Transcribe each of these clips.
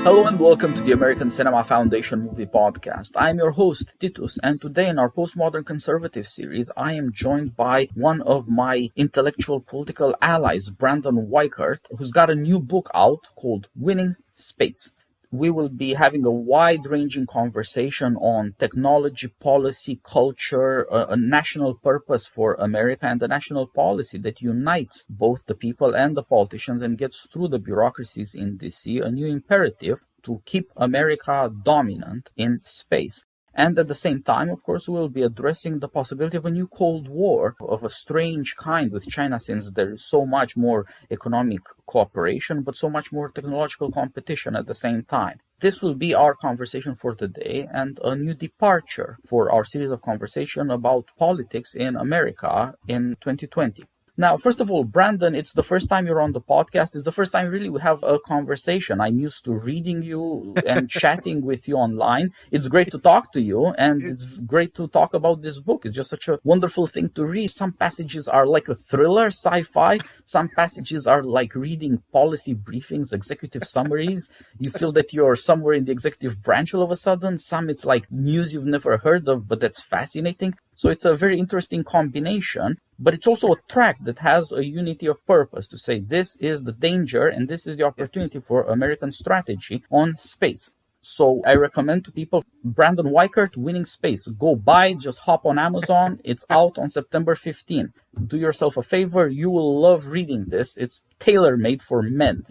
Hello and welcome to the American Cinema Foundation Movie Podcast. I'm your host, Titus, and today in our Postmodern Conservative series, I am joined by one of my intellectual political allies, Brandon Weichert, who's got a new book out called Winning Space. We will be having a wide-ranging conversation on technology, policy, culture, a national purpose for America, and a national policy that unites both the people and the politicians and gets through the bureaucracies in DC a new imperative to keep America dominant in space. And at the same time, of course, we'll be addressing the possibility of a new Cold War of a strange kind with China, since there is so much more economic cooperation, but so much more technological competition at the same time. This will be our conversation for today and a new departure for our series of conversation about politics in America in 2020. Now, first of all, Brandon, it's the first time you're on the podcast. It's the first time really we have a conversation. I'm used to reading you and chatting with you online. It's great to talk to you, and it's great to talk about this book. It's just such a wonderful thing to read. Some passages are like a thriller, sci-fi. Some passages are like reading policy briefings, executive summaries. You feel that you're somewhere in the executive branch all of a sudden. Some it's like news you've never heard of, but that's fascinating. So it's a very interesting combination, but it's also a track that has a unity of purpose to say this is the danger and this is the opportunity for American strategy on space. So I recommend to people, Brandon Weichert, Winning Space. Go buy, just hop on Amazon. It's out on September 15. Do yourself a favor. You will love reading this. It's tailor-made for men.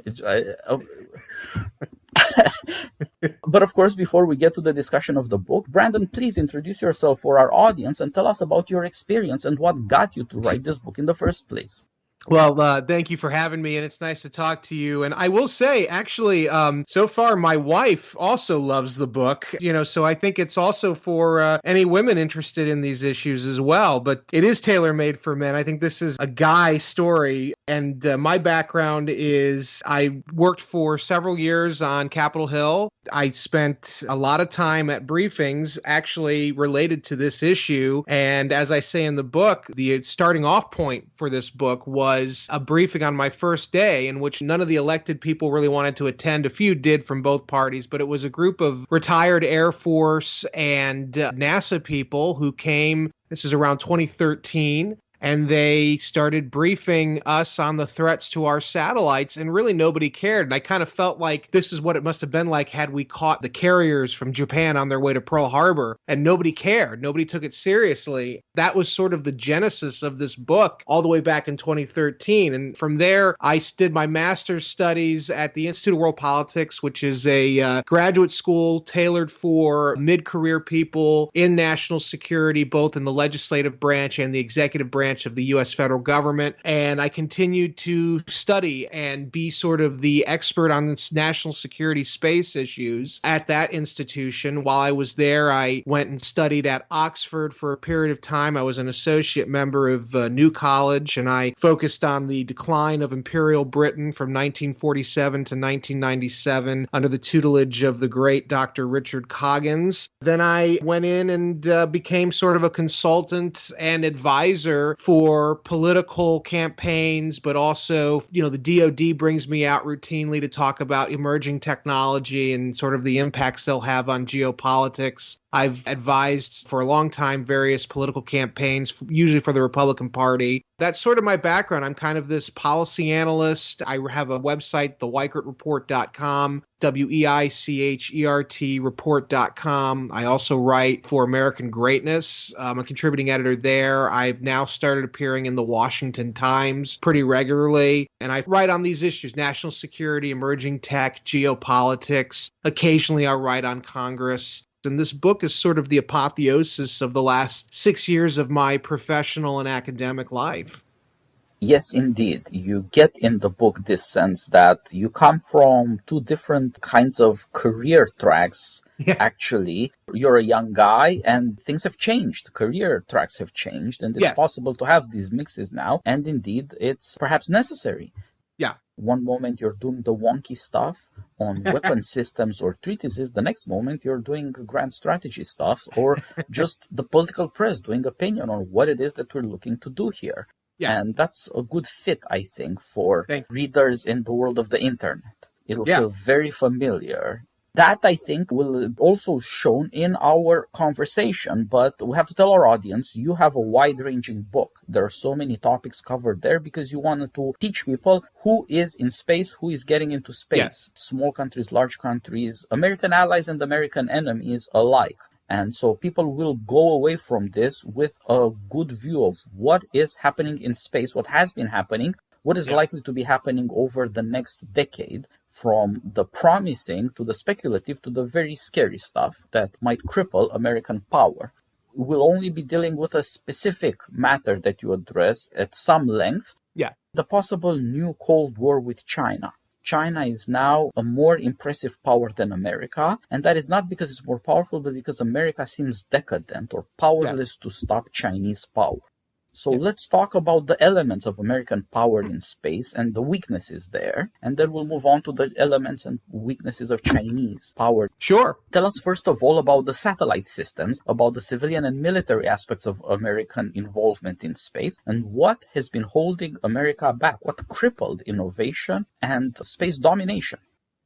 But of course, before we get to the discussion of the book, Brandon, please introduce yourself for our audience and tell us about your experience and what got you to write this book in the first place. Well, thank you for having me, and it's nice to talk to you. And I will say, actually, so far, my wife also loves the book, so I think it's also for any women interested in these issues as well. But it is tailor-made for men. I think this is a guy story. And my background is I worked for several years on Capitol Hill. I spent a lot of time at briefings actually related to this issue. And as I say in the book, the starting off point for this book was a briefing on my first day in which none of the elected people really wanted to attend. A few did from both parties, but it was a group of retired Air Force and NASA people who came. This is around 2013. And they started briefing us on the threats to our satellites, and really nobody cared. And I kind of felt like this is what it must have been like had we caught the carriers from Japan on their way to Pearl Harbor, and nobody cared. Nobody took it seriously. That was sort of the genesis of this book all the way back in 2013. And from there, I did my master's studies at the Institute of World Politics, which is a graduate school tailored for mid-career people in national security, both in the legislative branch and the executive branch of the U.S. federal government. And I continued to study and be sort of the expert on national security space issues at that institution. While I was there, I went and studied at Oxford for a period of time. I was an associate member of New College, and I focused on the decline of Imperial Britain from 1947 to 1997 under the tutelage of the great Dr. Richard Coggins. Then I went in and became sort of a consultant and advisor for political campaigns, but also, the DoD brings me out routinely to talk about emerging technology and sort of the impacts they'll have on geopolitics. I've advised for a long time various political campaigns, usually for the Republican Party. That's sort of my background. I'm kind of this policy analyst. I have a website, theweichertreport.com, WEICHERT report.com. I also write for American Greatness. I'm a contributing editor there. I've now started appearing in the Washington Times pretty regularly. And I write on these issues: national security, emerging tech, geopolitics. Occasionally I'll write on Congress. And this book is sort of the apotheosis of the last 6 years of my professional and academic life. Yes, indeed. You get in the book this sense that you come from two different kinds of career tracks. Yeah. Actually, you're a young guy and things have changed. Career tracks have changed, and it's possible to have these mixes now. And indeed, it's perhaps necessary. Yeah. One moment you're doing the wonky stuff on weapon systems or treatises. The next moment you're doing grand strategy stuff, or just the political press doing opinion on what it is that we're looking to do here. Yeah. And that's a good fit, I think, for readers in the world of the internet. It'll Yeah. feel very familiar. That, I think, will also shown in our conversation, but we have to tell our audience, you have a wide-ranging book. There are so many topics covered there because you wanted to teach people who is in space, who is getting into space. Small countries, large countries, American allies and American enemies alike. And so people will go away from this with a good view of what is happening in space, what has been happening, what is likely to be happening over the next decade, from the promising to the speculative to the very scary stuff that might cripple American power. We'll only be dealing with a specific matter that you addressed at some length. Yeah. The possible new Cold War with China. China is now a more impressive power than America, and that is not because it's more powerful, but because America seems decadent or powerless to stop Chinese power. So let's talk about the elements of American power in space and the weaknesses there, and then we'll move on to the elements and weaknesses of Chinese power. Sure. Tell us first of all about the satellite systems, about the civilian and military aspects of American involvement in space, and what has been holding America back, what crippled innovation and space domination.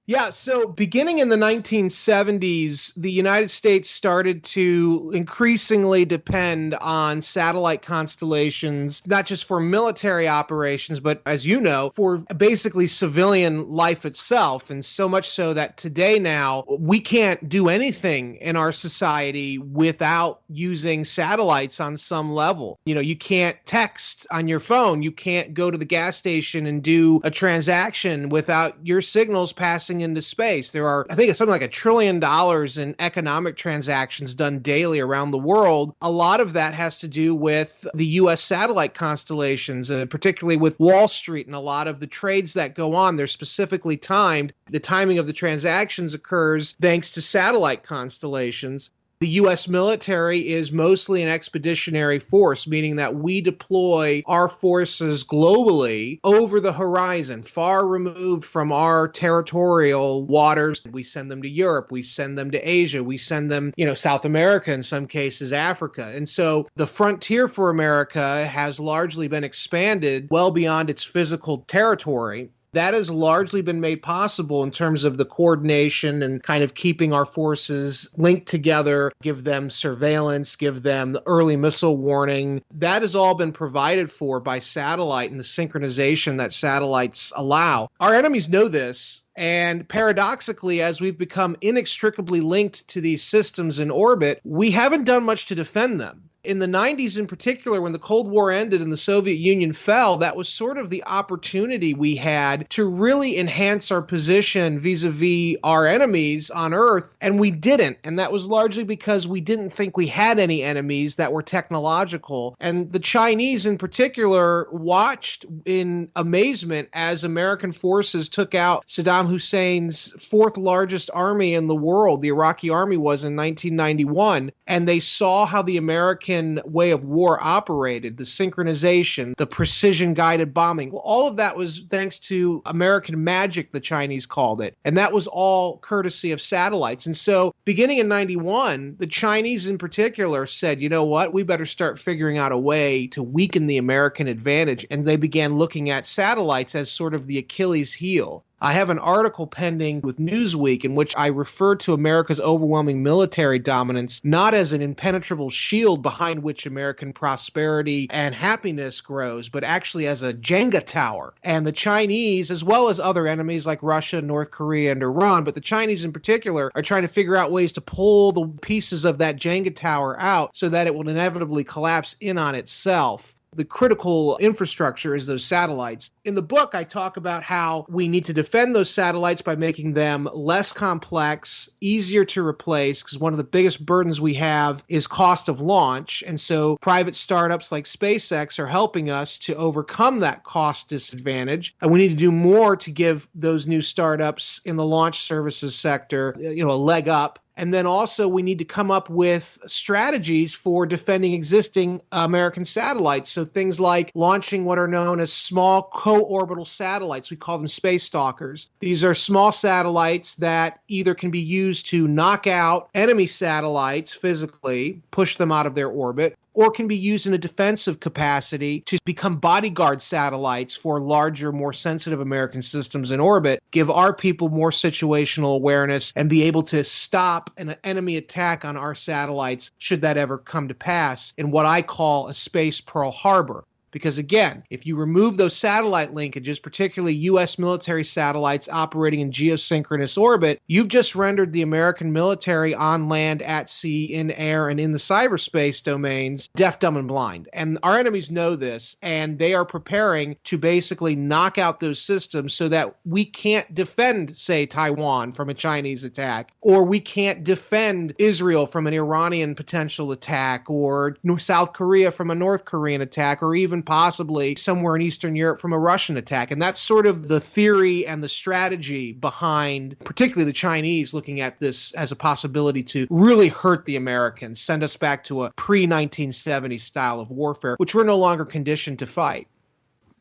Yeah, so beginning in the 1970s, the United States started to increasingly depend on satellite constellations, not just for military operations, but as you know, for basically civilian life itself. And so much so that today now, we can't do anything in our society without using satellites on some level. You know, you can't text on your phone. You can't go to the gas station and do a transaction without your signals passing into space. There are, I think it's something like $1 trillion in economic transactions done daily around the world. A lot of that has to do with the U.S. satellite constellations, particularly with Wall Street and a lot of the trades that go on. They're specifically timed. The timing of the transactions occurs thanks to satellite constellations. The U.S. military is mostly an expeditionary force, meaning that we deploy our forces globally over the horizon, far removed from our territorial waters. We send them to Europe, we send them to Asia, we send them, South America, in some cases, Africa. And so the frontier for America has largely been expanded well beyond its physical territory. That has largely been made possible in terms of the coordination and kind of keeping our forces linked together, give them surveillance, give them early missile warning. That has all been provided for by satellite and the synchronization that satellites allow. Our enemies know this. And paradoxically, as we've become inextricably linked to these systems in orbit, we haven't done much to defend them. In the 90s in particular, when the Cold War ended and the Soviet Union fell, that was sort of the opportunity we had to really enhance our position vis-a-vis our enemies on Earth, and we didn't. And that was largely because we didn't think we had any enemies that were technological. And the Chinese in particular watched in amazement as American forces took out Saddam Hussein's fourth largest army in the world. The Iraqi army was in 1991, and they saw how the American way of war operated, the synchronization, the precision-guided bombing. Well, all of that was thanks to American magic, the Chinese called it. And that was all courtesy of satellites. And so beginning in 91, the Chinese in particular said, you know what, we better start figuring out a way to weaken the American advantage. And they began looking at satellites as sort of the Achilles heel. I have an article pending with Newsweek in which I refer to America's overwhelming military dominance not as an impenetrable shield behind which American prosperity and happiness grows, but actually as a Jenga tower. And the Chinese, as well as other enemies like Russia, North Korea, and Iran, but the Chinese in particular, are trying to figure out ways to pull the pieces of that Jenga tower out so that it will inevitably collapse in on itself. The critical infrastructure is those satellites. In the book, I talk about how we need to defend those satellites by making them less complex, easier to replace, because one of the biggest burdens we have is cost of launch. And so private startups like SpaceX are helping us to overcome that cost disadvantage. And we need to do more to give those new startups in the launch services sector, a leg up. And then also we need to come up with strategies for defending existing American satellites. So things like launching what are known as small co-orbital satellites. We call them space stalkers. These are small satellites that either can be used to knock out enemy satellites physically, push them out of their orbit, or can be used in a defensive capacity to become bodyguard satellites for larger, more sensitive American systems in orbit, give our people more situational awareness, and be able to stop an enemy attack on our satellites should that ever come to pass in what I call a space Pearl Harbor. Because again, if you remove those satellite linkages, particularly U.S. military satellites operating in geosynchronous orbit, you've just rendered the American military on land, at sea, in air, and in the cyberspace domains deaf, dumb, and blind. And our enemies know this, and they are preparing to basically knock out those systems so that we can't defend, say, Taiwan from a Chinese attack, or we can't defend Israel from an Iranian potential attack, or South Korea from a North Korean attack, or even possibly somewhere in Eastern Europe from a Russian attack. And that's sort of the theory and the strategy behind particularly the Chinese looking at this as a possibility to really hurt the Americans, send us back to a pre-1970 style of warfare, which we're no longer conditioned to fight.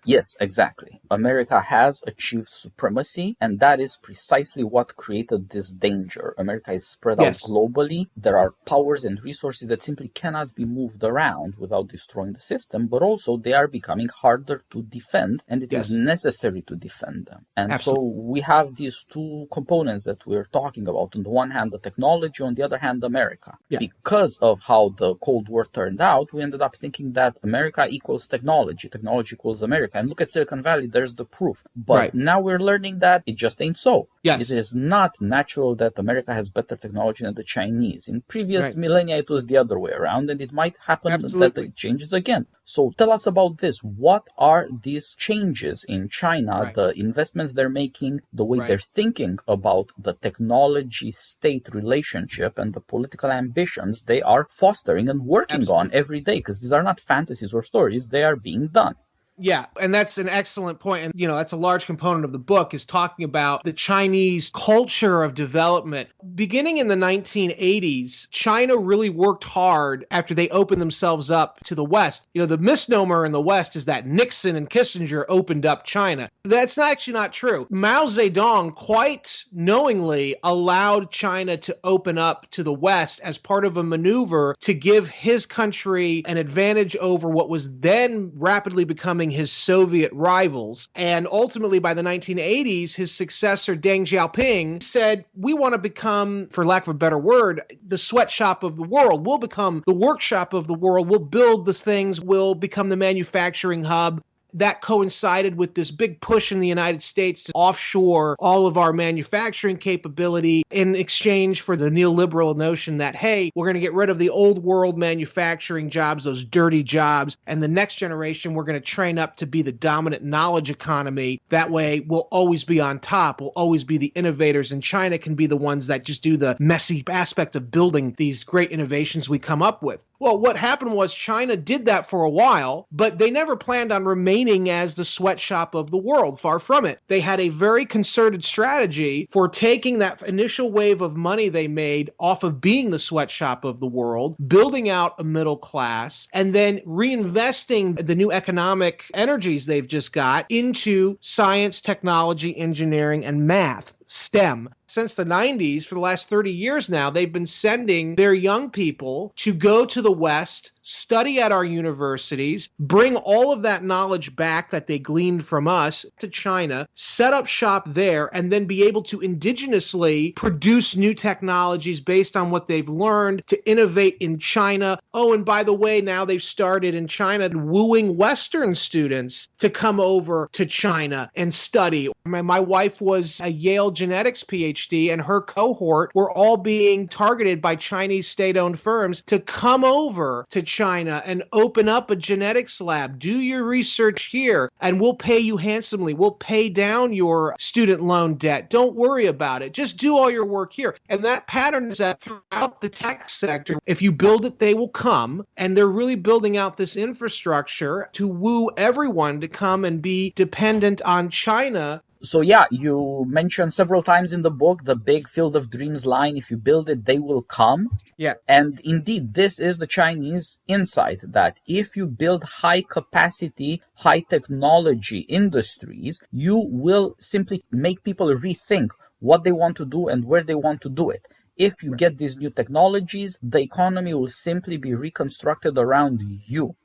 Yes, exactly. America has achieved supremacy, and that is precisely what created this danger. America is spread out globally. There are powers and resources that simply cannot be moved around without destroying the system, but also they are becoming harder to defend, and it is necessary to defend them. And so we have these two components that we're talking about. On the one hand, the technology, on the other hand, America. Because of how the Cold War turned out, we ended up thinking that America equals technology, technology equals America. And look at Silicon Valley, there's the proof. But now we're learning that it just ain't so. It is not natural that America has better technology than the Chinese. In previous millennia, it was the other way around, and it might happen that it changes again. So tell us about this. What are these changes in China, the investments they're making, the way they're thinking about the technology-state relationship, and the political ambitions they are fostering and working on every day? Because these are not fantasies or stories, they are being done. Yeah, and that's an excellent point. And, that's a large component of the book is talking about the Chinese culture of development. Beginning in the 1980s, China really worked hard after they opened themselves up to the West. The misnomer in the West is that Nixon and Kissinger opened up China. That's actually not true. Mao Zedong quite knowingly allowed China to open up to the West as part of a maneuver to give his country an advantage over what was then rapidly becoming his Soviet rivals. And ultimately, by the 1980s, his successor, Deng Xiaoping, said, we want to become, for lack of a better word, the sweatshop of the world. We'll become the workshop of the world. We'll build the things. We'll become the manufacturing hub. That coincided with this big push in the United States to offshore all of our manufacturing capability in exchange for the neoliberal notion that, hey, we're going to get rid of the old world manufacturing jobs, those dirty jobs, and the next generation we're going to train up to be the dominant knowledge economy. That way we'll always be on top. We'll always be the innovators, and China can be the ones that just do the messy aspect of building these great innovations we come up with. Well, what happened was China did that for a while, but they never planned on remaining as the sweatshop of the world. Far from it. They had a very concerted strategy for taking that initial wave of money they made off of being the sweatshop of the world, building out a middle class, and then reinvesting the new economic energies they've just got into science, technology, engineering, and math. STEM. Since the 90s, for the last 30 years now, they've been sending their young people to go to the West, study at our universities, bring all of that knowledge back that they gleaned from us to China, set up shop there, and then be able to indigenously produce new technologies based on what they've learned to innovate in China. Oh, and by the way, now they've started in China wooing Western students to come over to China and study. My wife was a Yale genetics PhD, and her cohort were all being targeted by Chinese state-owned firms to come over to China and open up a genetics lab. Do your research here, and we'll pay you handsomely. We'll pay down your student loan debt. Don't worry about it. Just do all your work here. And that pattern is that throughout the tech sector, if you build it, they will come. And they're really building out this infrastructure to woo everyone to come and be dependent on China. So yeah, you mentioned several times in the book the big Field of Dreams line, if you build it, they will come. Yeah. And indeed, this is the Chinese insight that if you build high capacity, high technology industries, you will simply make people rethink what they want to do and where they want to do it. If you get these new technologies, the economy will simply be reconstructed around you.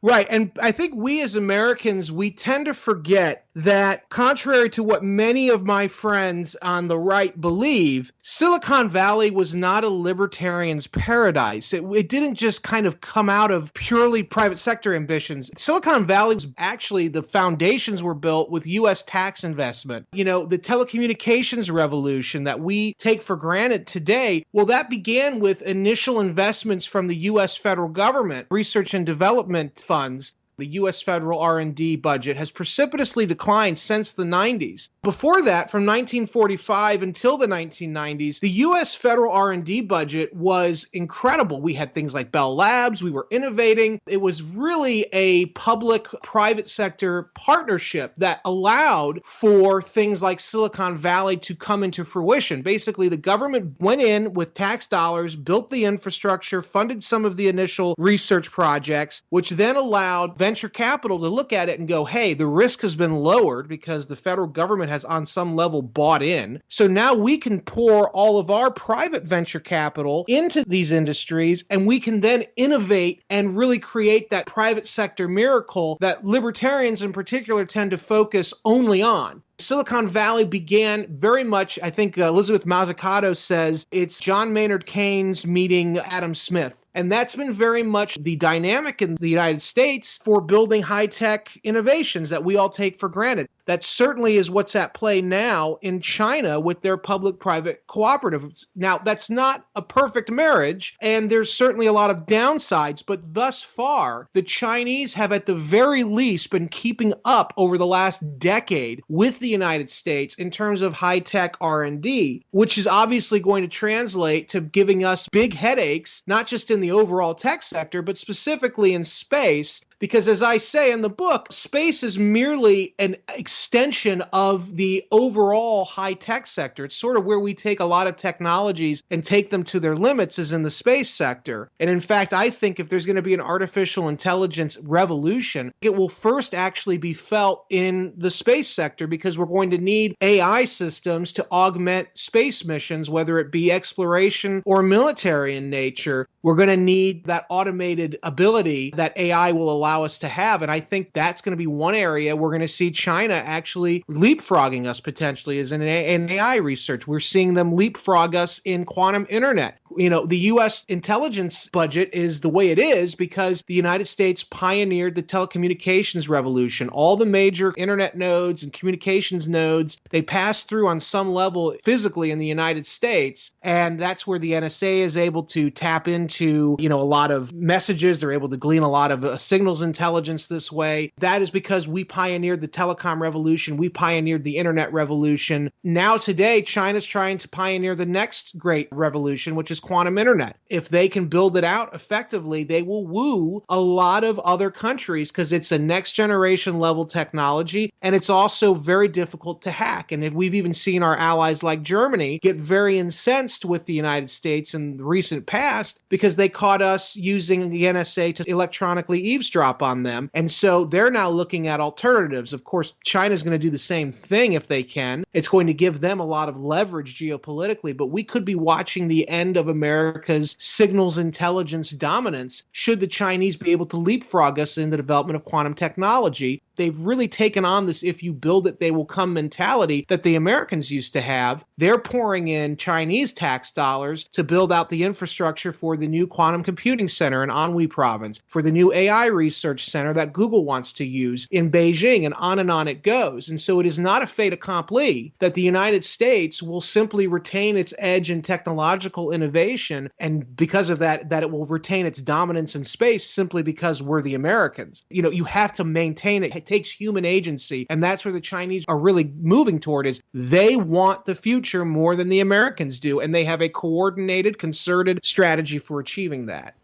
Right. And I think we as Americans, we tend to forget that contrary to what many of my friends on the right believe, Silicon Valley was not a libertarian's paradise. It didn't just kind of come out of purely private sector ambitions. Silicon Valley was actually, the foundations were built with U.S. tax investment. You know, the telecommunications revolution that we take for granted today, well, that began with initial investments from the U.S. federal government, research and development funds. The U.S. federal R&D budget has precipitously declined since the 90s. Before that, from 1945 until the 1990s, the U.S. federal R&D budget was incredible. We had things like Bell Labs. We were innovating. It was really a public-private sector partnership that allowed for things like Silicon Valley to come into fruition. Basically, the government went in with tax dollars, built the infrastructure, funded some of the initial research projects, which then allowed venture capital to look at it and go, hey, the risk has been lowered because the federal government has on some level bought in. So now we can pour all of our private venture capital into these industries, and we can then innovate and really create that private sector miracle that libertarians in particular tend to focus only on. Silicon Valley began very much, I think Elizabeth Mazzucato says, it's John Maynard Keynes meeting Adam Smith. And that's been very much the dynamic in the United States for building high-tech innovations that we all take for granted. That certainly is what's at play now in China with their public-private cooperatives. Now, that's not a perfect marriage, and there's certainly a lot of downsides, but thus far, the Chinese have at the very least been keeping up over the last decade with the United States in terms of high-tech R&D, which is obviously going to translate to giving us big headaches, not just in the overall tech sector, but specifically in space. Because as I say in the book, space is merely an extension of the overall high-tech sector. It's sort of where we take a lot of technologies and take them to their limits is in the space sector. And in fact, I think if there's going to be an artificial intelligence revolution, it will first actually be felt in the space sector because we're going to need AI systems to augment space missions, whether it be exploration or military in nature. We're going to need that automated ability that AI will allow us to have. And I think that's going to be one area we're going to see China actually leapfrogging us potentially is in AI research. We're seeing them leapfrog us in quantum internet. You know, the U.S. intelligence budget is the way it is because the United States pioneered the telecommunications revolution. All the major internet nodes and communications nodes, they pass through on some level physically in the United States. And that's where the NSA is able to tap into, you know, a lot of messages. They're able to glean a lot of signals intelligence this way. That is because we pioneered the telecom revolution. We pioneered the internet revolution. Now today, China's trying to pioneer the next great revolution, which is quantum internet. If they can build it out effectively, they will woo a lot of other countries because it's a next generation level technology and it's also very difficult to hack. And if we've even seen our allies like Germany get very incensed with the United States in the recent past because they caught us using the NSA to electronically eavesdrop on them. And so they're now looking at alternatives. Of course, China's going to do the same thing if they can. It's going to give them a lot of leverage geopolitically, but we could be watching the end of America's signals intelligence dominance should the Chinese be able to leapfrog us in the development of quantum technology. They've really taken on this if you build it, they will come mentality that the Americans used to have. They're pouring in Chinese tax dollars to build out the infrastructure for the new quantum computing center in Anhui province, for the new AI research center that Google wants to use in Beijing, and on it goes. And so it is not a fait accompli that the United States will simply retain its edge in technological innovation, and because of that, that it will retain its dominance in space simply because we're the Americans. You know, you have to maintain it. It takes human agency, and that's where the Chinese are really moving toward is they want the future more than the Americans do, and they have a coordinated, concerted strategy for achieving that.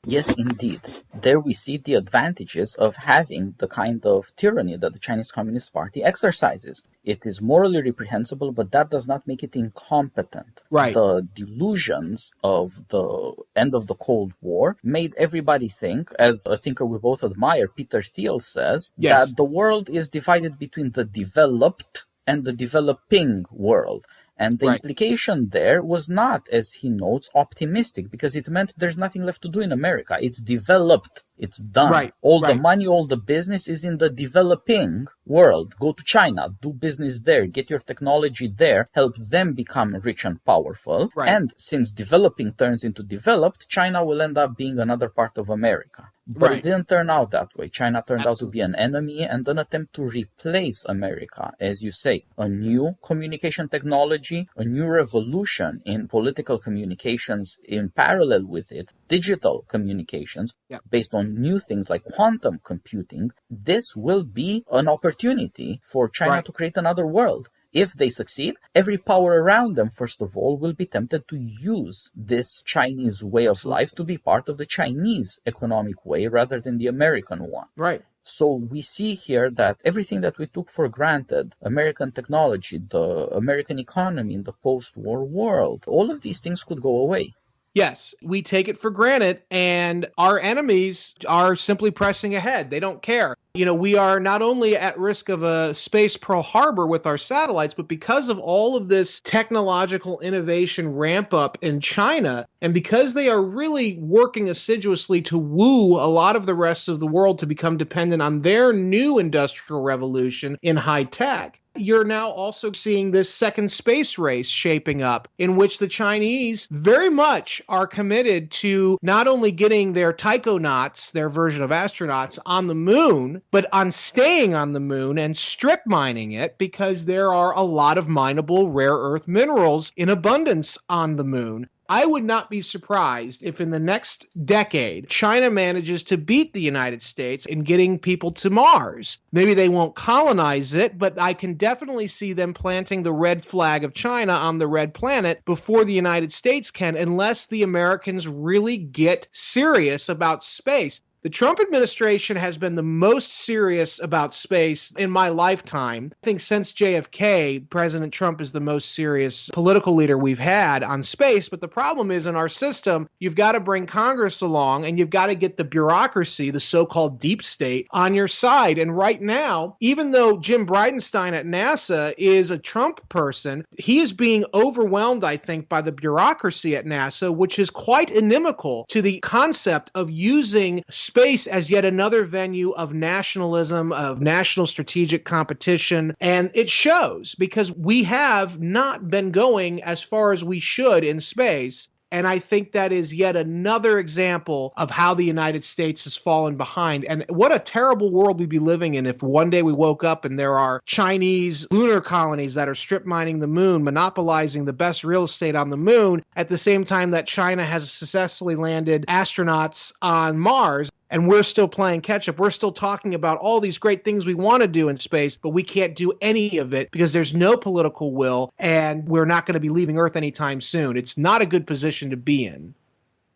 Yes, indeed. There we see the advantages of having the kind of tyranny that the Chinese Communist Party exercises. It is morally reprehensible, but that does not make it incompetent. Right. The delusions of the end of the Cold War made everybody think, as a thinker we both admire, Peter Thiel says, yes, that the world is divided between the developed and the developing world. And the implication there was not, as he notes, optimistic, because it meant there's nothing left to do in America. It's developed. It's done. All the money, all the business is in the developing world. Go to China, do business there, get your technology there, help them become rich and powerful. And since developing turns into developed, China will end up being another part of America. But it didn't turn out that way. China turned out to be an enemy and an attempt to replace America, as you say. A new communication technology, a new revolution in political communications in parallel with it, digital communications based on new things like quantum computing. This will be an opportunity for China to create another world. If they succeed, every power around them, first of all, will be tempted to use this Chinese way of life to be part of the Chinese economic way rather than the American one. So we see here that everything that we took for granted, American technology, the American economy in the post-war world, all of these things could go away. Yes, we take it for granted, and our enemies are simply pressing ahead. They don't care. You know, we are not only at risk of a space Pearl Harbor with our satellites, but because of all of this technological innovation ramp up in China, and because they are really working assiduously to woo a lot of the rest of the world to become dependent on their new industrial revolution in high tech, you're now also seeing this second space race shaping up, in which the Chinese very much are committed to not only getting their taikonauts, their version of astronauts, on the moon, but on staying on the moon and strip mining it, because there are a lot of mineable rare earth minerals in abundance on the moon. I would not be surprised if in the next decade, China manages to beat the United States in getting people to Mars. Maybe they won't colonize it, but I can definitely see them planting the red flag of China on the red planet before the United States can, unless the Americans really get serious about space. The Trump administration has been the most serious about space in my lifetime. I think since JFK, President Trump is the most serious political leader we've had on space. But the problem is, in our system, you've got to bring Congress along, and you've got to get the bureaucracy, the so-called deep state, on your side. And right now, even though Jim Bridenstine at NASA is a Trump person, he is being overwhelmed, I think, by the bureaucracy at NASA, which is quite inimical to the concept of using space as yet another venue of nationalism, of national strategic competition. And it shows, because we have not been going as far as we should in space. And I think that is yet another example of how the United States has fallen behind. And what a terrible world we'd be living in if one day we woke up and there are Chinese lunar colonies that are strip mining the moon, monopolizing the best real estate on the moon, at the same time that China has successfully landed astronauts on Mars. And we're still playing catch up. We're still talking about all these great things we want to do in space, but we can't do any of it because there's no political will, and we're not going to be leaving Earth anytime soon. It's not a good position to be in.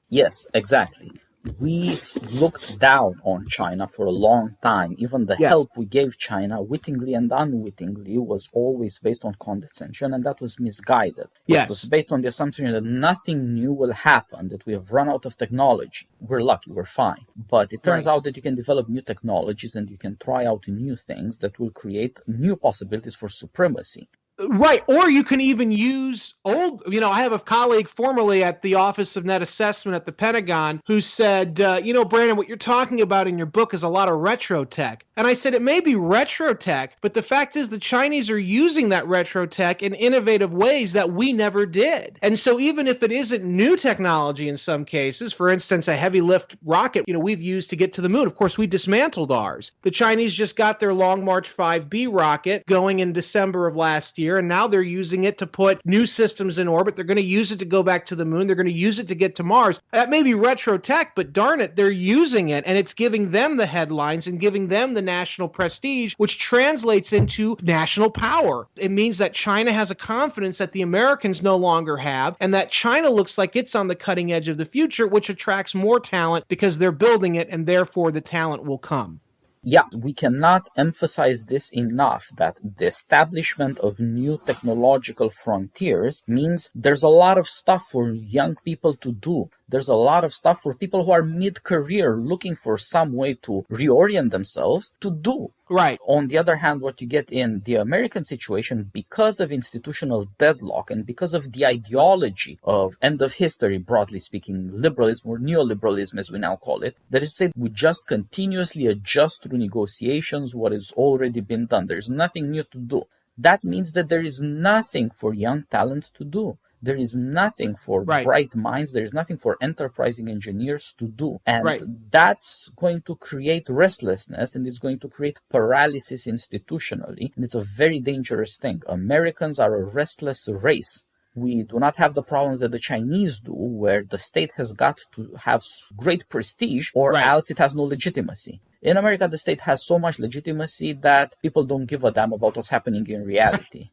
Yes, exactly. We looked down on China for a long time. Even the help we gave China, wittingly and unwittingly, was always based on condescension, and that was misguided. It was based on the assumption that nothing new will happen, that we have run out of technology. We're lucky, we're fine. But it turns out that you can develop new technologies and you can try out new things that will create new possibilities for supremacy. Right. Or you can even use old, I have a colleague formerly at the Office of Net Assessment at the Pentagon who said, Brandon, what you're talking about in your book is a lot of retro tech. And I said, it may be retro tech, but the fact is the Chinese are using that retro tech in innovative ways that we never did. And so even if it isn't new technology in some cases, for instance, a heavy lift rocket, we've used to get to the moon. Of course, we dismantled ours. The Chinese just got their Long March 5B rocket going in December of last year. And now they're using it to put new systems in orbit. They're going to use it to go back to the moon. They're going to use it to get to Mars. That may be retro tech, but darn it, they're using it. And it's giving them the headlines and giving them the national prestige, which translates into national power. It means that China has a confidence that the Americans no longer have, and that China looks like it's on the cutting edge of the future, which attracts more talent because they're building it, and therefore the talent will come. Yeah, we cannot emphasize this enough, that the establishment of new technological frontiers means there's a lot of stuff for young people to do. There's a lot of stuff for people who are mid-career looking for some way to reorient themselves to do. Right. On the other hand, what you get in the American situation, because of institutional deadlock and because of the ideology of end of history, broadly speaking, liberalism or neoliberalism, as we now call it, that is to say, we just continuously adjust through negotiations what has already been done. There's nothing new to do. That means that there is nothing for young talent to do. There is nothing for bright minds. There is nothing for enterprising engineers to do. And that's going to create restlessness, and it's going to create paralysis institutionally. And it's a very dangerous thing. Americans are a restless race. We do not have the problems that the Chinese do, where the state has got to have great prestige or else it has no legitimacy. In America, the state has so much legitimacy that people don't give a damn about what's happening in reality,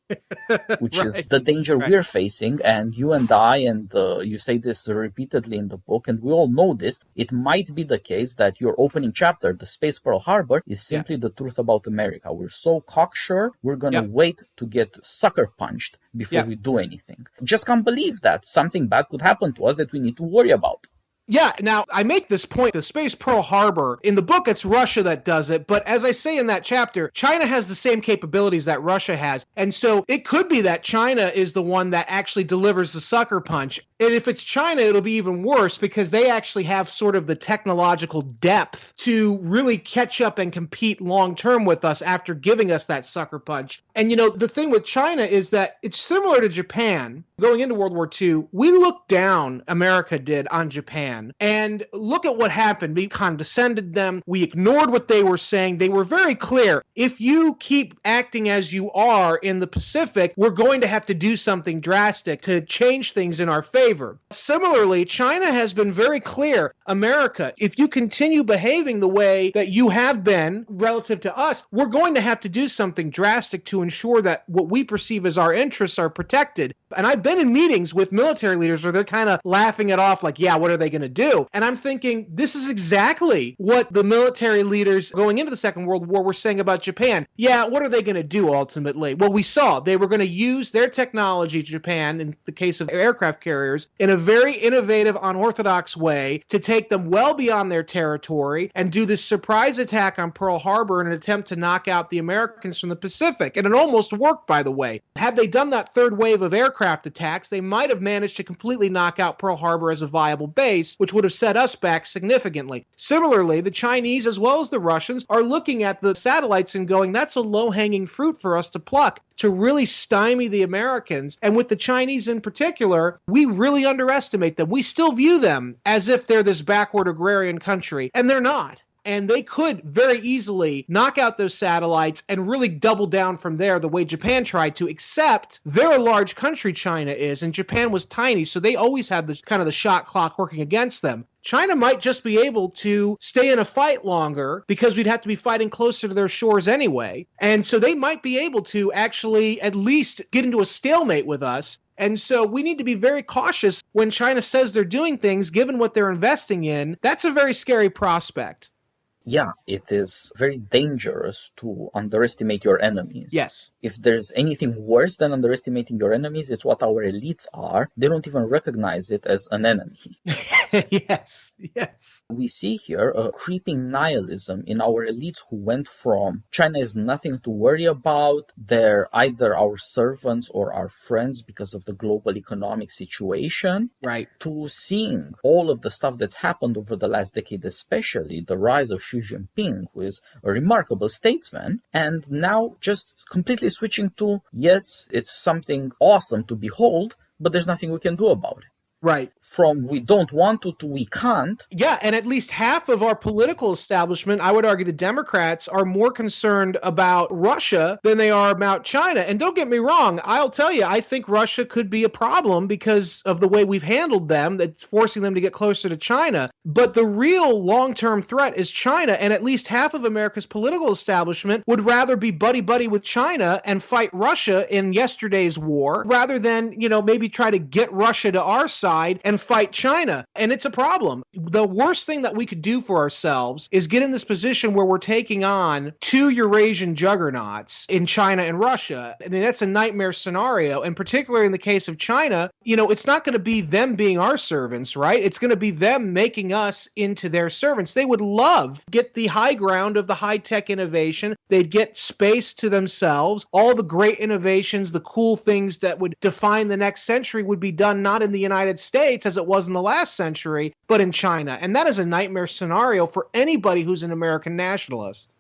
which is the danger we're facing. And you and I, and you say this repeatedly in the book, and we all know this, it might be the case that your opening chapter, The Space Pearl Harbor, is simply the truth about America. We're so cocksure, we're going to wait to get sucker punched before we do anything. Just can't believe that something bad could happen to us that we need to worry about. Yeah, now I make this point, the Space Pearl Harbor, in the book it's Russia that does it, but as I say in that chapter, China has the same capabilities that Russia has, and so it could be that China is the one that actually delivers the sucker punch, and if it's China, it'll be even worse because they actually have sort of the technological depth to really catch up and compete long-term with us after giving us that sucker punch. And the thing with China is that it's similar to Japan. Going into World War II, we looked down, America did, on Japan. And look at what happened. We condescended them. We ignored what they were saying. They were very clear. If you keep acting as you are in the Pacific, we're going to have to do something drastic to change things in our favor. Similarly, China has been very clear. America, if you continue behaving the way that you have been relative to us, we're going to have to do something drastic to ensure that what we perceive as our interests are protected. And I've been in meetings with military leaders where they're kind of laughing it off like, yeah, what are they going to do? And I'm thinking, this is exactly what the military leaders going into the Second World War were saying about Japan. Yeah, what are they going to do ultimately? Well, we saw they were going to use their technology, Japan, in the case of aircraft carriers, in a very innovative, unorthodox way to take them well beyond their territory and do this surprise attack on Pearl Harbor in an attempt to knock out the Americans from the Pacific. And it almost worked, by the way. Had they done that third wave of aircraft attacks, they might have managed to completely knock out Pearl Harbor as a viable base, which would have set us back significantly. Similarly, the Chinese as well as the Russians are looking at the satellites and going, that's a low-hanging fruit for us to pluck to really stymie the Americans. And with the Chinese in particular, we really underestimate them. We still view them as if they're this backward agrarian country, and they're not. And they could very easily knock out those satellites and really double down from there the way Japan tried to, except they're a large country, China is, and Japan was tiny, so they always had the kind of the shot clock working against them. China might just be able to stay in a fight longer because we'd have to be fighting closer to their shores anyway. And so they might be able to actually at least get into a stalemate with us. And so we need to be very cautious when China says they're doing things, given what they're investing in. That's a very scary prospect. Yeah, it is very dangerous to underestimate your enemies. Yes. If there's anything worse than underestimating your enemies, it's what our elites are. They don't even recognize it as an enemy. Yes. We see here a creeping nihilism in our elites who went from China is nothing to worry about, they're either our servants or our friends because of the global economic situation, right, to seeing all of the stuff that's happened over the last decade, especially the rise of Xi Jinping, who is a remarkable statesman, and now just completely switching to, yes, it's something awesome to behold, but there's nothing we can do about it. Right. From we don't want to we can't. Yeah, and at least half of our political establishment, I would argue the Democrats, are more concerned about Russia than they are about China. And don't get me wrong, I'll tell you, I think Russia could be a problem because of the way we've handled them, that's forcing them to get closer to China. But the real long-term threat is China, and at least half of America's political establishment would rather be buddy-buddy with China and fight Russia in yesterday's war rather than, maybe try to get Russia to our side side and fight China. And it's a problem. The worst thing that we could do for ourselves is get in this position where we're taking on two Eurasian juggernauts in China and Russia. I mean, that's a nightmare scenario. And particularly in the case of China, it's not going to be them being our servants, right? It's going to be them making us into their servants. They would love to get the high ground of the high-tech innovation. They'd get space to themselves. All the great innovations, the cool things that would define the next century would be done not in the United States as it was in the last century, but in China. And that is a nightmare scenario for anybody who's an American nationalist.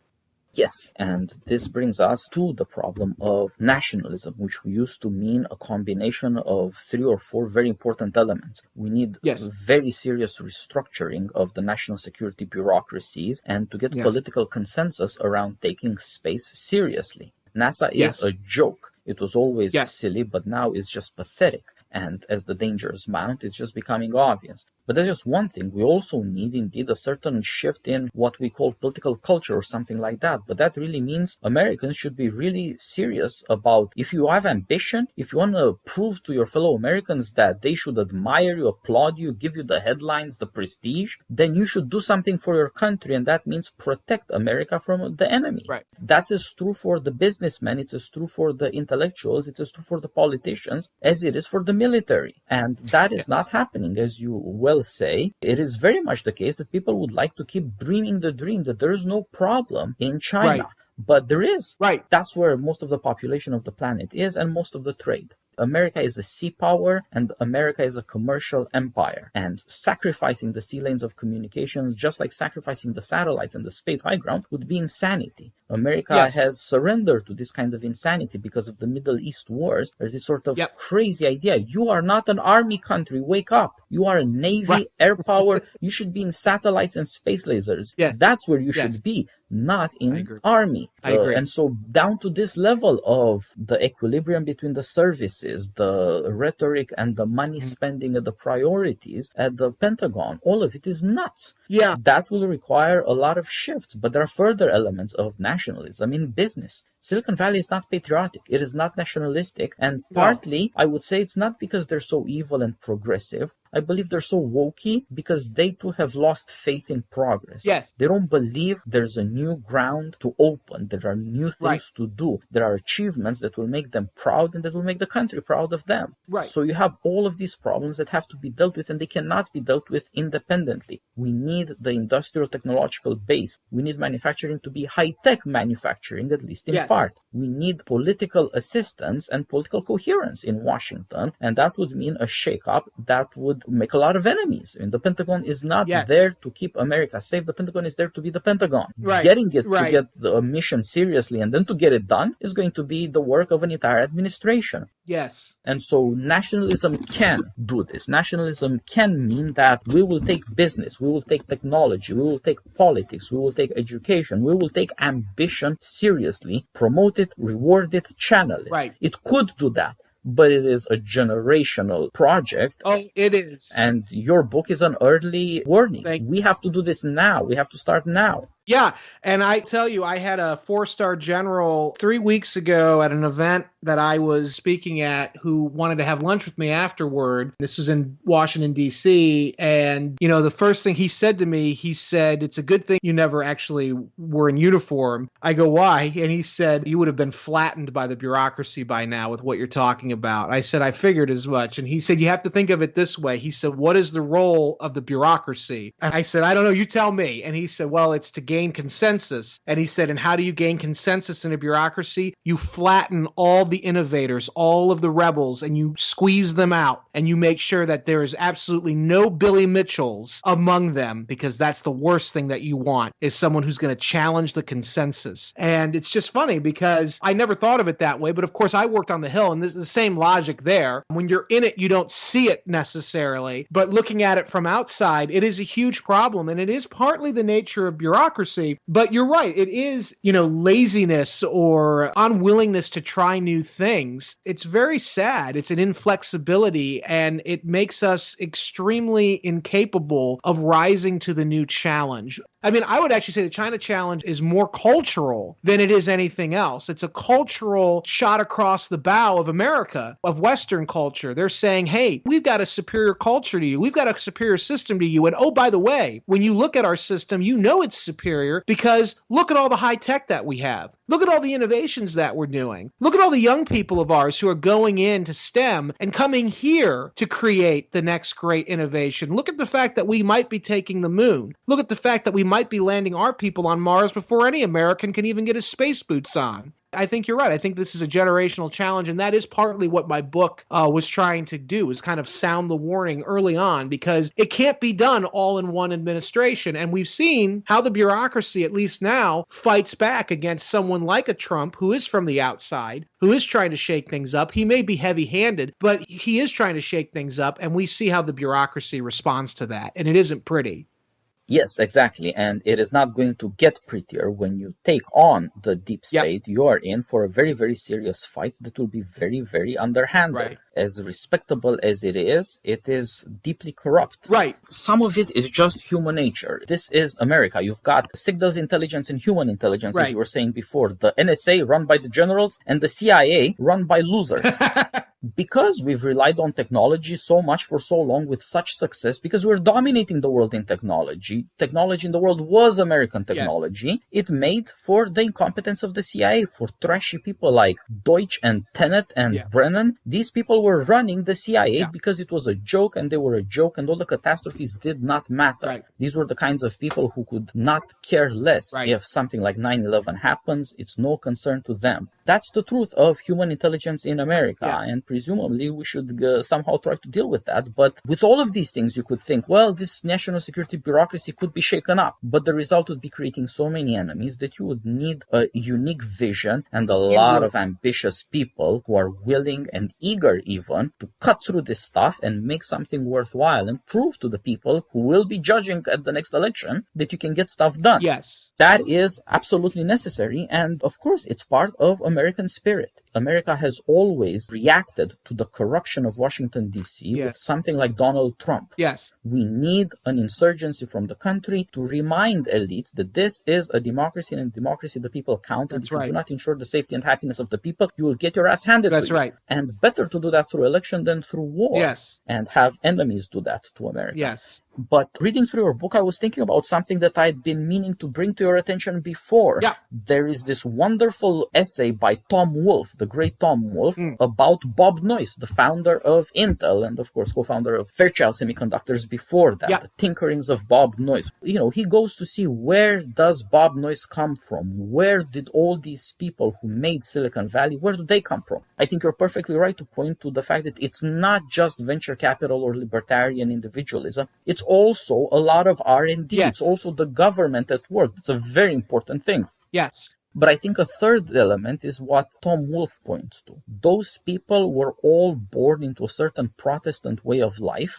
Yes, and this brings us to the problem of nationalism, which used to mean a combination of 3 or 4 very important elements. We need very serious restructuring of the national security bureaucracies and to get political consensus around taking space seriously. NASA is a joke. It was always silly, but now it's just pathetic. And as the dangers mount, it's just becoming obvious. But that's just one thing. We also need, indeed, a certain shift in what we call political culture or something like that. But that really means Americans should be really serious about, if you have ambition, if you want to prove to your fellow Americans that they should admire you, applaud you, give you the headlines, the prestige, then you should do something for your country. And that means protect America from the enemy. Right. That is true for the businessmen. It's as true for the intellectuals. It's as true for the politicians as it is for the military. And that is not happening, as you well say. It is very much the case that people would like to keep dreaming the dream that there is no problem in China. Right. But there is. Right. That's where most of the population of the planet is and most of the trade. America is a sea power and America is a commercial empire. And sacrificing the sea lanes of communications, just like sacrificing the satellites and the space high ground, would be insanity. America has surrendered to this kind of insanity because of the Middle East wars. There's this sort of crazy idea. You are not an army country. Wake up. You are a navy, air power. You should be in satellites and space lasers. That's where you should be, not in army. I agree. And so down to this level of the equilibrium between the services, the rhetoric and the money spending and the priorities at the Pentagon, all of it is nuts. That will require a lot of shifts, but there are further elements of nationalism in business. Silicon Valley is not patriotic. It is not nationalistic. And partly, I would say it's not because they're so evil and progressive. I believe they're so wokey because they too have lost faith in progress. They don't believe there's a new ground to open. There are new things to do. There are achievements that will make them proud and that will make the country proud of them. So you have all of these problems that have to be dealt with and they cannot be dealt with independently. We need the industrial technological base. We need manufacturing to be high-tech manufacturing, at least in part. We need political assistance and political coherence in Washington, and that would mean a shakeup that would make a lot of enemies. And the Pentagon is not there to keep America safe. The Pentagon is there to be the Pentagon. Getting it to get the mission seriously and then to get it done is going to be the work of an entire administration. And so nationalism can do this. Nationalism can mean that we will take business, we will take technology, we will take politics, we will take education, we will take ambition seriously, promote it, reward it, channel it. It could do that, but it is a generational project. It is. And your book is an early warning. We have to do this now. We have to start now. And I tell you, I had a 4-star general 3 weeks ago at an event that I was speaking at who wanted to have lunch with me afterward. This was in Washington, D.C. And, the first thing he said to me, he said, "It's a good thing you never actually were in uniform." I go, "Why?" And he said, "You would have been flattened by the bureaucracy by now with what you're talking about." I said, "I figured as much." And he said, "You have to think of it this way." He said, "What is the role of the bureaucracy?" And I said, "I don't know. You tell me." And he said, "Well, it's to gain consensus." And he said, "And how do you gain consensus in a bureaucracy? You flatten all the innovators, all of the rebels, and you squeeze them out. And you make sure that there is absolutely no Billy Mitchells among them, because that's the worst thing that you want, is someone who's going to challenge the consensus." And it's just funny because I never thought of it that way. But of course, I worked on the Hill, and there's the same logic there. When you're in it, you don't see it necessarily. But looking at it from outside, it is a huge problem. And it is partly the nature of bureaucracy. But you're right. It is, laziness or unwillingness to try new things. It's very sad. It's an inflexibility, and it makes us extremely incapable of rising to the new challenge. I mean, I would actually say the China challenge is more cultural than it is anything else. It's a cultural shot across the bow of America, of Western culture. They're saying, hey, we've got a superior culture to you. We've got a superior system to you. And oh, by the way, when you look at our system, you know it's superior because look at all the high tech that we have. Look at all the innovations that we're doing. Look at all the young people of ours who are going into STEM and coming here to create the next great innovation. Look at the fact that we might be taking the moon. Look at the fact that we might be landing our people on Mars before any American can even get his space boots on. I think you're right. I think this is a generational challenge, and that is partly what my book was trying to do, is kind of sound the warning early on, because it can't be done all in one administration. And we've seen how the bureaucracy, at least now, fights back against someone like a Trump who is from the outside, who is trying to shake things up. He may be heavy-handed, but he is trying to shake things up, and we see how the bureaucracy responds to that, and it isn't pretty. Yes, exactly. And it is not going to get prettier when you take on the deep state. You are in for a very, very serious fight that will be very, very underhanded. Right. As respectable as it is deeply corrupt. Right. Some of it is just human nature. This is America. You've got signals intelligence and human intelligence, as you were saying before. The NSA run by the generals and the CIA run by losers. Because we've relied on technology so much for so long with such success, because we're dominating the world in technology. Technology in the world was American technology. Yes. It made for the incompetence of the CIA, for trashy people like Deutsch and Tenet and Brennan. These people were running the CIA because it was a joke, and they were a joke, and all the catastrophes did not matter. Right. These were the kinds of people who could not care less if something like 9/11 happens. It's no concern to them. That's the truth of human intelligence in America, and presumably we should somehow try to deal with that. But with all of these things, you could think, well, this national security bureaucracy could be shaken up, but the result would be creating so many enemies that you would need a unique vision and a lot of ambitious people who are willing and eager even to cut through this stuff and make something worthwhile and prove to the people who will be judging at the next election that you can get stuff done. Yes. That is absolutely necessary, and of course it's part of American spirit. America has always reacted to the corruption of Washington, D.C. with something like Donald Trump. Yes. We need an insurgency from the country to remind elites that this is a democracy, and in democracy the people count. And if you do not ensure the safety and happiness of the people, you will get your ass handed to you. That's right. And better to do that through election than through war. Yes. And have enemies do that to America. Yes. But reading through your book, I was thinking about something that I'd been meaning to bring to your attention before. Yeah. There is this wonderful essay by Tom Wolfe, the great Tom Wolfe, about Bob Noyce, the founder of Intel and, of course, co-founder of Fairchild Semiconductors before that, the tinkerings of Bob Noyce. You know, he goes to see, where does Bob Noyce come from? Where did all these people who made Silicon Valley, where do they come from? I think you're perfectly right to point to the fact that it's not just venture capital or libertarian individualism. It's also a lot of R&D. Yes. It's also the government at work. It's a very important thing. Yes. But I think a third element is what Tom Wolfe points to. Those people were all born into a certain Protestant way of life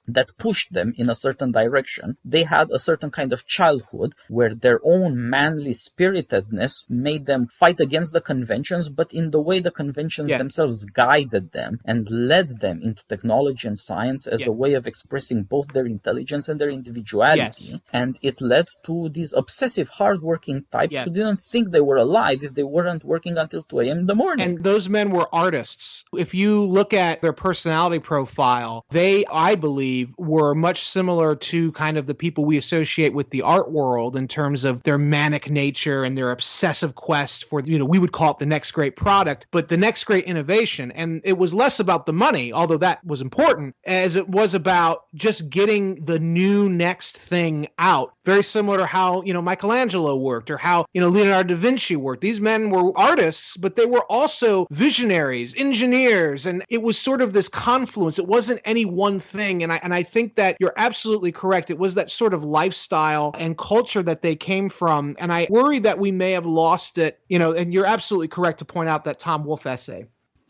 that pushed them in a certain direction. They had a certain kind of childhood where their own manly spiritedness made them fight against the conventions, but in the way the conventions themselves guided them and led them into technology and science as a way of expressing both their intelligence and their individuality. And it led to these obsessive, hardworking types who didn't think they were alive if they weren't working until 2 a.m. in the morning. And those men were artists. If you look at their personality profile, they, I believe, were much similar to kind of the people we associate with the art world in terms of their manic nature and their obsessive quest for, you know, we would call it the next great product, but the next great innovation. And it was less about the money, although that was important, as it was about just getting the new next thing out. Very similar to how, you know, Michelangelo worked, or how, you know, Leonardo da Vinci worked. These men were artists, but they were also visionaries, engineers, and it was sort of this confluence. It wasn't any one thing, and I think that you're absolutely correct. It was that sort of lifestyle and culture that they came from, and I worry that we may have lost it, you know, and you're absolutely correct to point out that Tom Wolfe essay.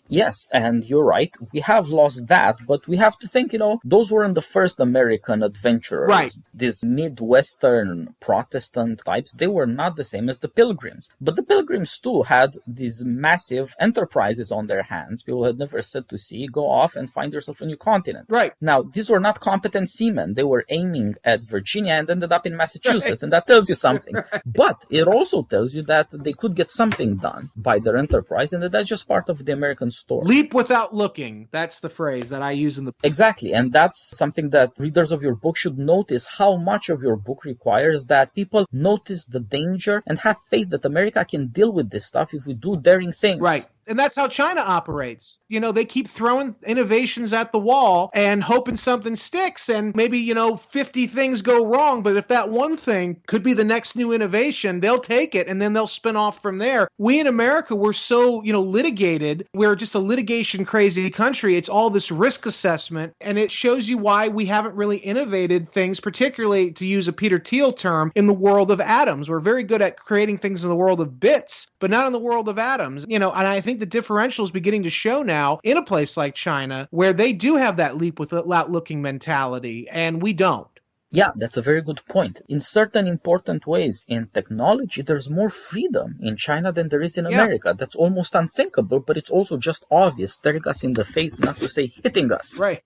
Yes, and you're right. We have lost that, but we have to think, those weren't the first American adventurers. Right. These Midwestern Protestant types, they were not the same as the Pilgrims. But the Pilgrims, too, had these massive enterprises on their hands. People had never set to sea, go off and find yourself a new continent. Right. Now, these were not competent seamen. They were aiming at Virginia and ended up in Massachusetts, and that tells you something. But it also tells you that they could get something done by their enterprise, and that's just part of the American story. Leap without looking. That's the phrase that I use in the book. Exactly, and that's something that readers of your book should notice, how much of your book requires that people notice the danger and have faith that America can deal with this stuff if we do daring things. Right. And that's how China operates. They keep throwing innovations at the wall and hoping something sticks. And maybe, 50 things go wrong. But if that one thing could be the next new innovation, they'll take it and then they'll spin off from there. We in America, we're so, litigated. We're just a litigation crazy country. It's all this risk assessment. And it shows you why we haven't really innovated things, particularly to use a Peter Thiel term, in the world of atoms. We're very good at creating things in the world of bits, but not in the world of atoms. And I think the differential is beginning to show now in a place like China, where they do have that leap without looking mentality, and we don't. Yeah, that's a very good point. In certain important ways, in technology, there's more freedom in China than there is in America. That's almost unthinkable, but it's also just obvious, staring us in the face, not to say hitting us. Right.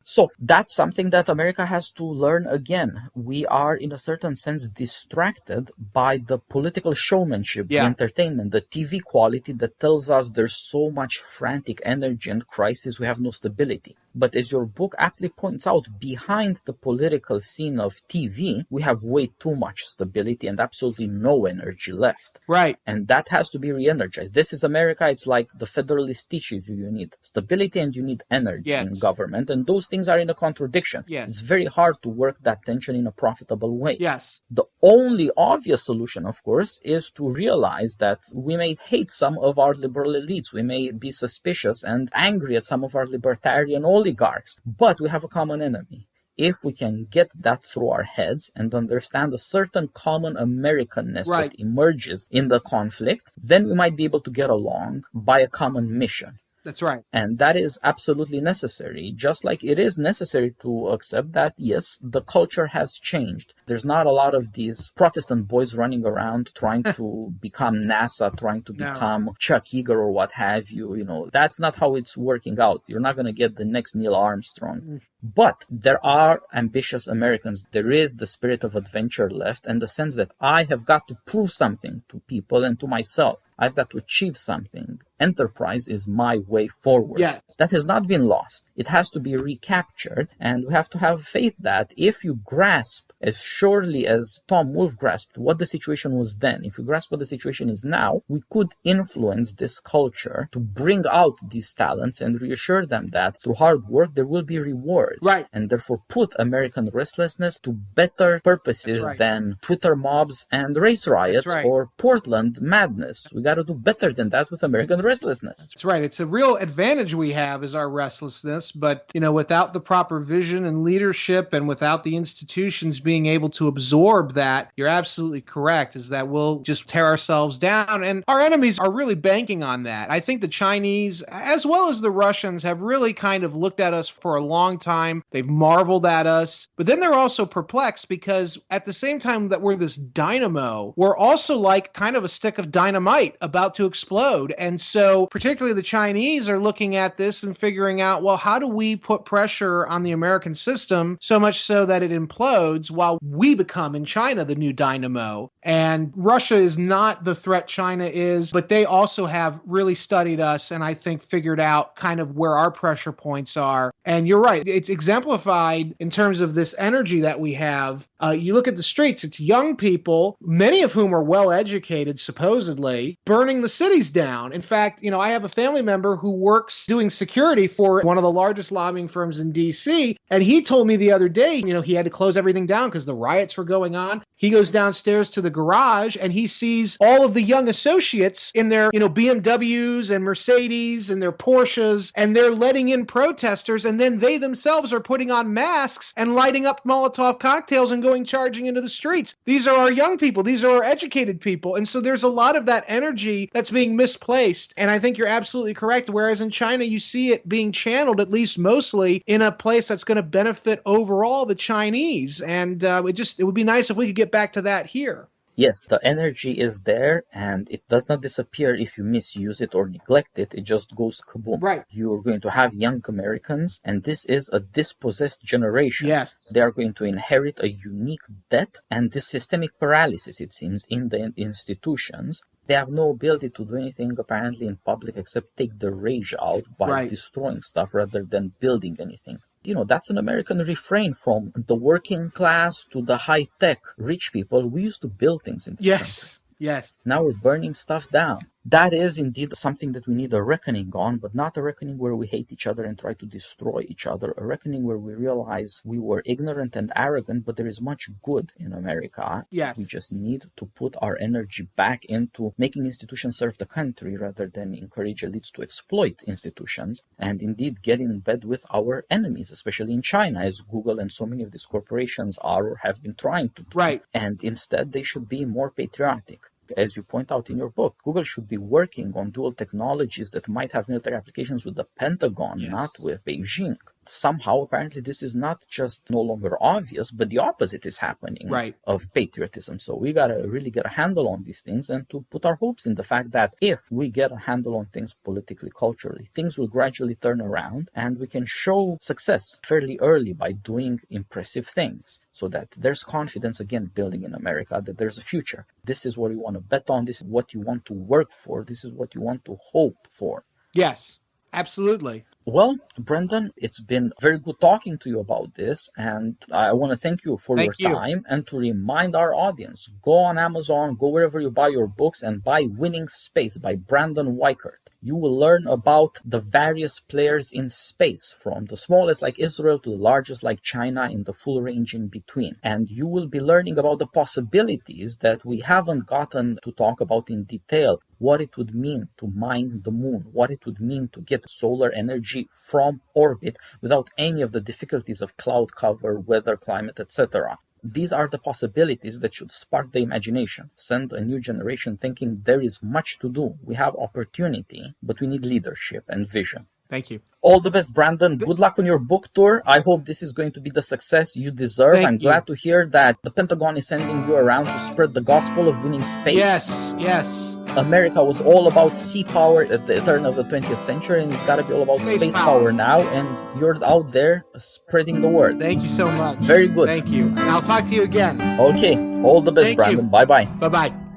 So that's something that America has to learn again. We are, in a certain sense, distracted by the political showmanship, the entertainment, the TV quality that tells us there's so much frantic energy and crisis, we have no stability. But as your book aptly points out, behind the political scene of TV, we have way too much stability and absolutely no energy left. Right. And that has to be re-energized. This is America. It's like the Federalist teaches you. You need stability and you need energy in government. And those things are in a contradiction. Yes. It's very hard to work that tension in a profitable way. Yes. The only obvious solution, of course, is to realize that we may hate some of our liberal elites. We may be suspicious and angry at some of our libertarian oligarchs, but we have a common enemy. If we can get that through our heads and understand a certain common Americanness that emerges in the conflict, then we might be able to get along by a common mission. That's right. And that is absolutely necessary, just like it is necessary to accept that, yes, the culture has changed. There's not a lot of these Protestant boys running around trying to become NASA, trying to become Chuck Yeager or what have you. That's not how it's working out. You're not going to get the next Neil Armstrong. But there are ambitious Americans. There is the spirit of adventure left, and the sense that I have got to prove something to people and to myself. I've got to achieve something. Enterprise is my way forward. Yes. That has not been lost. It has to be recaptured, and we have to have faith that if you grasp as surely as Tom Wolfe grasped what the situation was then, if we grasp what the situation is now, we could influence this culture to bring out these talents and reassure them that through hard work there will be rewards. Right. And therefore put American restlessness to better purposes than Twitter mobs and race riots or Portland madness. We got to do better than that with American restlessness. That's right. It's a real advantage we have is our restlessness, but without the proper vision and leadership and without the institutions being able to absorb that, you're absolutely correct, is that we'll just tear ourselves down. And our enemies are really banking on that. I think the Chinese, as well as the Russians, have really kind of looked at us for a long time. They've marveled at us, but then they're also perplexed because at the same time that we're this dynamo, we're also like kind of a stick of dynamite about to explode. And so particularly the Chinese are looking at this and figuring out, well, how do we put pressure on the American system so much so that it implodes while we become in China the new dynamo? And Russia is not the threat China is, but they also have really studied us and I think figured out kind of where our pressure points are. And you're right. It's exemplified in terms of this energy that we have. You look at the streets, it's young people, many of whom are well educated, supposedly, burning the cities down. In fact, I have a family member who works doing security for one of the largest lobbying firms in D.C. And he told me the other day, he had to close everything down because the riots were going on. he goes downstairs to the garage and he sees all of the young associates in their, BMWs and Mercedes and their Porsches, and they're letting in protesters, and then they themselves are putting on masks and lighting up Molotov cocktails and going charging into the streets. These are our young people. These are our educated people. And so there's a lot of that energy that's being misplaced. And I think you're absolutely correct. Whereas in China, you see it being channeled, at least mostly, in a place that's going to benefit overall the Chinese. And it would be nice if we could get back to that here. Yes, the energy is there and it does not disappear if you misuse it or neglect it. It just goes kaboom. Right. You're going to have young Americans, and this is a dispossessed generation. Yes. They are going to inherit a unique debt and this systemic paralysis, it seems, in the institutions. They have no ability to do anything apparently in public except take the rage out by destroying stuff rather than building anything. That's an American refrain from the working class to the high-tech rich people. We used to build things in this country. Yes. Now we're burning stuff down. That is indeed something that we need a reckoning on, but not a reckoning where we hate each other and try to destroy each other. A reckoning where we realize we were ignorant and arrogant, but there is much good in America. Yes. We just need to put our energy back into making institutions serve the country rather than encourage elites to exploit institutions, and indeed get in bed with our enemies, especially in China, as Google and so many of these corporations are or have been trying to do. Right. And instead, they should be more patriotic. As you point out in your book, Google should be working on dual technologies that might have military applications with the Pentagon, not with Beijing. Somehow, apparently, this is not just no longer obvious, but the opposite is happening of patriotism. So we got to really get a handle on these things and to put our hopes in the fact that if we get a handle on things politically, culturally, things will gradually turn around and we can show success fairly early by doing impressive things so that there's confidence again building in America that there's a future. This is what you want to bet on. This is what you want to work for. This is what you want to hope for. Yes, absolutely. Well, Brendan, it's been very good talking to you about this, and I want to thank you for your time and to remind our audience, go on Amazon, go wherever you buy your books and buy Winning Space by Brandon Weichert. You will learn about the various players in space, from the smallest like Israel to the largest like China, in the full range in between. And you will be learning about the possibilities that we haven't gotten to talk about in detail. What it would mean to mine the moon, what it would mean to get solar energy from orbit without any of the difficulties of cloud cover, weather, climate, etc. These are the possibilities that should spark the imagination, send a new generation thinking there is much to do. We have opportunity, but we need leadership and vision. Thank you. All the best, Brandon. Good luck on your book tour. I hope this is going to be the success you deserve. I'm glad to hear that the Pentagon is sending you around to spread the gospel of winning space. Yes. America was all about sea power at the turn of the 20th century, and it's got to be all about space power now, and you're out there spreading the word. Thank you so much. Very good. Thank you. And I'll talk to you again. Okay. All the best, Brandon. Bye-bye. Bye-bye.